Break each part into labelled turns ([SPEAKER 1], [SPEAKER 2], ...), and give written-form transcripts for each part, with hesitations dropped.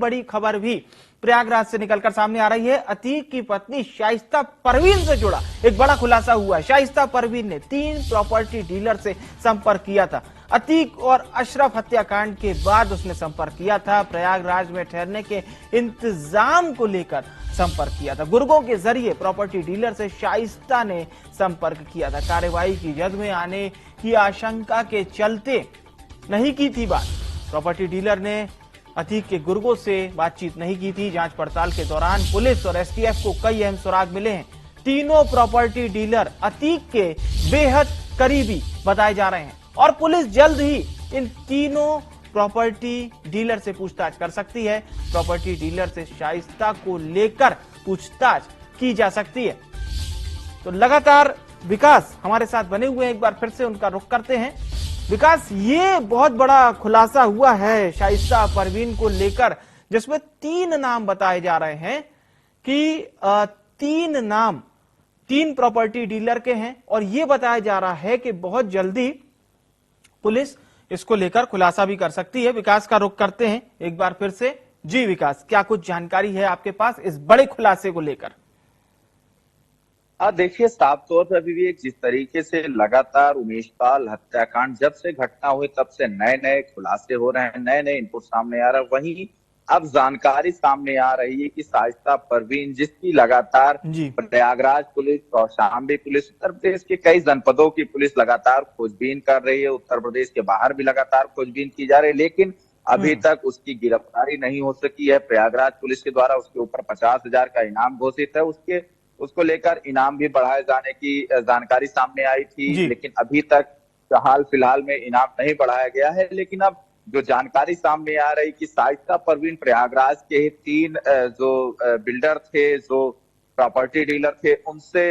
[SPEAKER 1] बड़ी खबर भी प्रयागराज से निकलकर सामने आ रही है। अतीक की पत्नी शाइस्ता परवीन से जुड़ा एक बड़ा खुलासा हुआ है। शाइस्ता परवीन ने 3 प्रॉपर्टी डीलर से संपर्क किया था। अतीक और अशरफ हत्याकांड के बाद उसने संपर्क किया था। प्रयागराज में ठहरने के इंतजाम को लेकर संपर्क किया था। गुर्गों के जरिए प्रॉपर्टी डीलर से शाइस्ता ने संपर्क किया था। कार्रवाई की जद में आने की आशंका के चलते नहीं की थी बात। प्रॉपर्टी डीलर ने अतीक के गुर्गों से बातचीत नहीं की थी। जांच पड़ताल के दौरान पुलिस और एसटीएफ को कई अहम सुराग मिले हैं। तीनों प्रॉपर्टी डीलर अतीक के बेहद करीबी बताए जा रहे हैं और पुलिस जल्द ही इन तीनों प्रॉपर्टी डीलर से पूछताछ कर सकती है। प्रॉपर्टी डीलर से शाइस्ता को लेकर पूछताछ की जा सकती है। तो लगातार विकास हमारे साथ बने हुए हैं, एक बार फिर से उनका रुख करते हैं। विकास, ये बहुत बड़ा खुलासा हुआ है शाइस्ता परवीन को लेकर, जिसमें 3 नाम बताए जा रहे हैं कि 3 नाम 3 प्रॉपर्टी डीलर के हैं और ये बताया जा रहा है कि बहुत जल्दी पुलिस इसको लेकर खुलासा भी कर सकती है। विकास का रुख करते हैं एक बार फिर से। जी विकास, क्या कुछ जानकारी है आपके पास इस बड़े खुलासे को लेकर?
[SPEAKER 2] देखिए, साफ तौर पर अभी भी जिस तरीके से लगातार उमेश पाल हत्याकांड जब से घटना हुई तब से नए नए खुलासे हो रहे हैं, नए नए इनपुट सामने आ रहा है। वहीं अब जानकारी सामने आ रही है कि शाइस्ता परवीन, जिसकी लगातार प्रयागराज पुलिस, कौशाम्बी पुलिस, उत्तर प्रदेश के कई जनपदों की पुलिस लगातार खोजबीन कर रही है। उत्तर प्रदेश के बाहर भी लगातार खोजबीन की जा रही है, लेकिन अभी तक उसकी गिरफ्तारी नहीं हो सकी है। प्रयागराज पुलिस के द्वारा उसके ऊपर 50,000 का इनाम घोषित है। उसको लेकर इनाम भी बढ़ाए जाने की जानकारी सामने आई थी, लेकिन अभी तक हाल फिलहाल में इनाम नहीं बढ़ाया गया है। लेकिन अब जो जानकारी सामने आ रही कि शाइस्ता परवीन प्रयागराज के ही 3 जो बिल्डर थे, जो प्रॉपर्टी डीलर थे, उनसे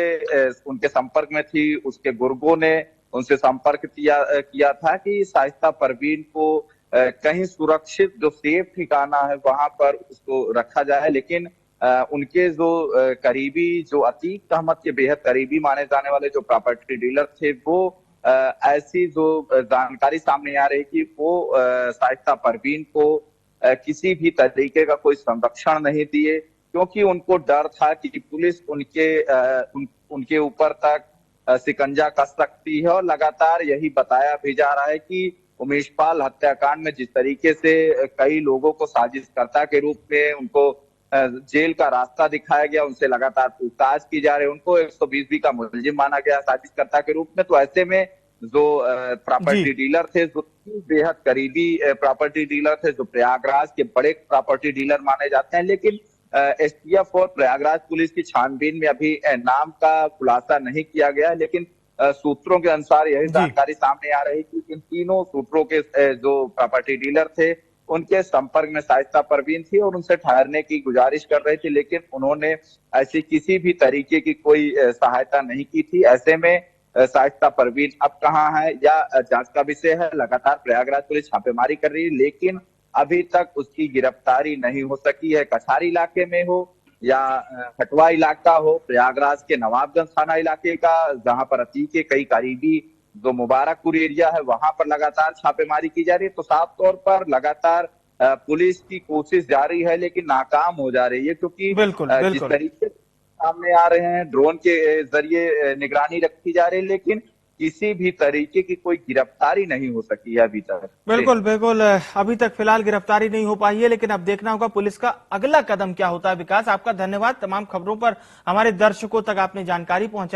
[SPEAKER 2] उनके संपर्क में थी। उसके गुर्गों ने उनसे संपर्क किया था कि शाइस्ता परवीन को कहीं सुरक्षित जो सेफ ठिकाना है वहां पर उसको रखा जाए। लेकिन उनके जो करीबी, जो अतीक अहमद के बेहद करीबी माने जाने वाले जो प्रॉपर्टी डीलर थे, वो ऐसी जो जानकारी सामने आ रही कि वो शाइस्ता परवीन को किसी भी तरीके का कोई संरक्षण नहीं दिए, क्योंकि उनको डर था कि पुलिस उनके ऊपर तक शिकंजा कस सकती है। और लगातार यही बताया भी जा रहा है कि उमेश पाल हत्याकांड में जिस तरीके से कई लोगों को साजिशकर्ता के रूप में उनको जेल का रास्ता दिखाया गया, उनसे लगातार पूछताछ की जा रही है, उनको 120 का मुलजिम माना गया साजिशकर्ता के रूप में। तो ऐसे में जो प्रॉपर्टी डीलर थे, जो बेहद करीबी प्रॉपर्टी डीलर थे, जो प्रयागराज के बड़े प्रॉपर्टी डीलर माने जाते हैं, लेकिन एसटीएफ और प्रयागराज पुलिस की छानबीन में अभी नाम का खुलासा नहीं किया गया। लेकिन सूत्रों के अनुसार यही जानकारी सामने आ रही कि इन तीनों सूत्रों के जो प्रॉपर्टी डीलर थे, उनके संपर्क में शाइस्ता परवीन थी और उनसे ठहरने की गुजारिश कर रही थी, लेकिन उन्होंने ऐसी किसी भी तरीके की कोई सहायता नहीं की थी। ऐसे में शाइस्ता परवीन अब कहाँ है या जांच का विषय है। लगातार प्रयागराज पुलिस छापेमारी कर रही है, लेकिन अभी तक उसकी गिरफ्तारी नहीं हो सकी है। कछारी इलाके में हो या हटवा इलाका हो, प्रयागराज के नवाबगंज थाना इलाके का, जहां पर अतीक के कई करीबी जो मुबारकपुर एरिया है, वहां पर लगातार छापेमारी की जा रही है। तो साफ तौर पर लगातार पुलिस की कोशिश जारी है, लेकिन नाकाम हो जा रही है, क्योंकि जिस तरीके से सामने आ रहे हैं, ड्रोन के जरिए निगरानी रखी जा रही है, लेकिन किसी भी तरीके की कोई गिरफ्तारी नहीं हो सकी है अभी तक।
[SPEAKER 1] बिल्कुल बिल्कुल, अभी तक फिलहाल गिरफ्तारी नहीं हो पाई है, लेकिन अब देखना होगा पुलिस का अगला कदम क्या होता है। विकास, आपका धन्यवाद। तमाम खबरों पर हमारे दर्शकों तक आपने जानकारी पहुंचाई।